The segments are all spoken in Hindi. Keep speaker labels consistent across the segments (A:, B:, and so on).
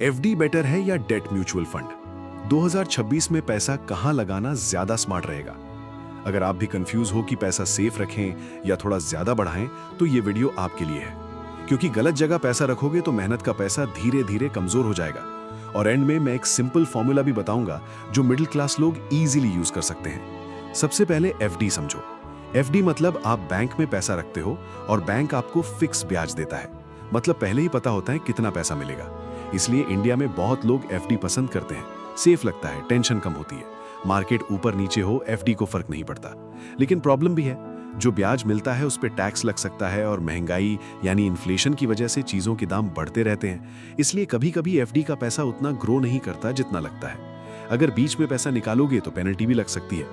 A: एफडी बेटर है या डेट म्यूचुअल फंड? 2026 में पैसा कहां लगाना ज्यादा स्मार्ट रहेगा? अगर आप भी कंफ्यूज हो कि पैसा सेफ रखें या थोड़ा ज्यादा बढ़ाएं, तो ये वीडियो आपके लिए है। क्योंकि गलत जगह पैसा रखोगे तो मेहनत का पैसा धीरे धीरे कमजोर हो जाएगा। और एंड में मैं एक सिंपल फॉर्मूला भी बताऊंगा जो मिडिल क्लास लोग इजीली यूज कर सकते हैं। सबसे पहले एफडी समझो। एफडी मतलब आप बैंक में पैसा रखते हो और बैंक आपको फिक्स ब्याज देता है। मतलब पहले ही पता होता है कितना पैसा मिलेगा। इसलिए इंडिया में बहुत लोग एफडी पसंद करते हैं। सेफ लगता है, टेंशन कम होती है। मार्केट ऊपर नीचे हो, एफडी को फर्क नहीं पड़ता। लेकिन प्रॉब्लम भी है, जो ब्याज मिलता है उस पर टैक्स लग सकता है और महंगाई यानी इन्फ्लेशन की वजह से चीजों के दाम बढ़ते रहते हैं। इसलिए कभी कभी एफडी का पैसा उतना ग्रो नहीं करता जितना लगता है। अगर बीच में पैसा निकालोगे तो पेनल्टी भी लग सकती है।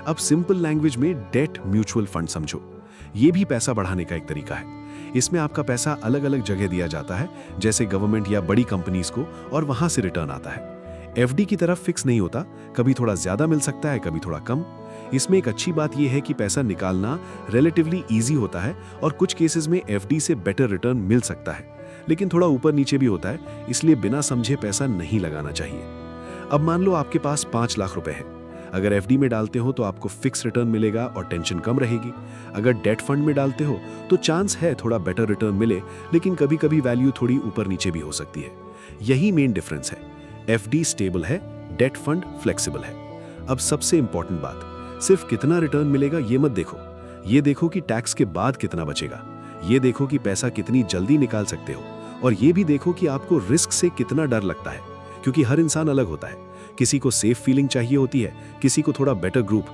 A: अब सिंपल लैंग्वेज में डेट म्यूचुअल फंड समझो। ये भी पैसा बढ़ाने का एक तरीका है। इसमें आपका पैसा अलग अलग जगह दिया जाता है, जैसे गवर्नमेंट या बड़ी कंपनीज को, और वहां से रिटर्न आता है। एफडी की तरफ फिक्स नहीं होता, कभी थोड़ा ज्यादा मिल सकता है, कभी थोड़ा कम। इसमें एक अच्छी बात यह है कि पैसा निकालना रिलेटिवली इजी होता है और कुछ केसेस में एफडी से बेटर रिटर्न मिल सकता है, लेकिन थोड़ा ऊपर नीचे भी होता है, इसलिए बिना समझे पैसा नहीं लगाना चाहिए। अब मान लो आपके पास 5 लाख रुपए है। अगर एफडी में डालते हो तो आपको फिक्स रिटर्न मिलेगा और टेंशन कम रहेगी। अगर डेट फंड में डालते हो तो चांस है थोड़ा बेटर रिटर्न मिले, लेकिन कभी कभी वैल्यू थोड़ी ऊपर नीचे भी हो सकती है। यही मेन डिफरेंस है। एफडी स्टेबल है, डेट फंड फ्लेक्सिबल है। अब सबसे इंपॉर्टेंट बात, सिर्फ कितना रिटर्न मिलेगा ये मत देखो। ये देखो कि टैक्स के बाद कितना बचेगा। ये देखो कि पैसा कितनी जल्दी निकाल सकते हो। और ये भी देखो कि आपको रिस्क से कितना डर लगता है, क्योंकि हर इंसान अलग होता है। किसी को सेफ फीलिंग चाहिए होती है, किसी को थोड़ा बेटर ग्रुप।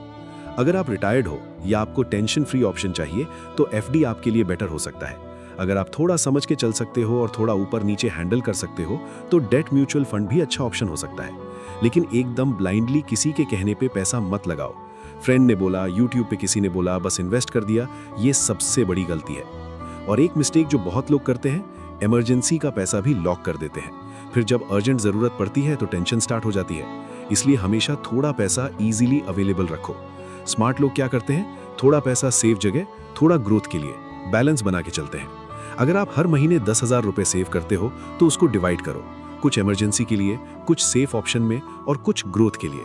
A: अगर आप रिटायर्ड हो या आपको टेंशन फ्री ऑप्शन चाहिए तो एफडी आपके लिए बेटर हो सकता है। अगर आप थोड़ा समझ के चल सकते हो और थोड़ा ऊपर नीचे हैंडल कर सकते हो तो डेट म्यूचुअल फंड भी अच्छा ऑप्शन हो सकता है। लेकिन एकदम ब्लाइंडली किसी के कहने पे पैसा मत लगाओ। फ्रेंड ने बोला, यूट्यूब पे किसी ने बोला, बस इन्वेस्ट कर दिया, ये सबसे बड़ी गलती है। और एक मिस्टेक जो बहुत लोग करते हैं, इमरजेंसी का पैसा भी लॉक कर देते हैं। फिर जब अर्जेंट जरूरत पड़ती है तो टेंशन स्टार्ट हो जाती है। इसलिए हमेशा थोड़ा पैसा इजीली अवेलेबल रखो। स्मार्ट लोग क्या करते हैं, थोड़ा पैसा सेफ जगह, थोड़ा ग्रोथ के लिए बैलेंस बना के चलते हैं। अगर आप हर महीने 10,000 रुपए सेव करते हो तो उसको डिवाइड करो, कुछ इमरजेंसी के लिए, कुछ सेफ ऑप्शन में और कुछ ग्रोथ के लिए।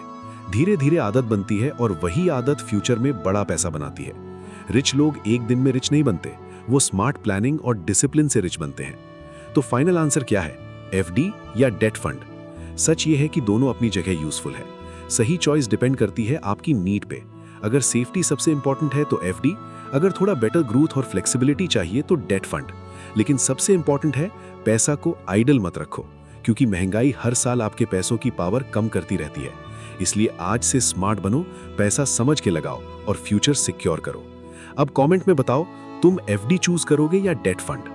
A: धीरे धीरे आदत बनती है और वही आदत फ्यूचर में बड़ा पैसा बनाती है। रिच लोग एक दिन में रिच नहीं बनते, वो स्मार्ट प्लानिंग और डिसिप्लिन से रिच बनते हैं। तो फाइनल आंसर क्या है, एफडी या डेट फंड? सच ये है कि दोनों अपनी जगह यूजफुल है। सही चॉइस डिपेंड करती है आपकी नीड पे। अगर सेफ्टी सबसे इंपॉर्टेंट है तो एफडी, अगर थोड़ा बेटर ग्रोथ और फ्लेक्सिबिलिटी चाहिए तो डेट फंड। लेकिन सबसे इंपॉर्टेंट है, पैसा को आइडल मत रखो, क्योंकि महंगाई हर साल आपके पैसों की पावर कम करती रहती है। इसलिए आज से स्मार्ट बनो, पैसा समझ के लगाओ और फ्यूचर सिक्योर करो। अब कमेंट में बताओ, तुम एफडी चूज करोगे या डेट फंड?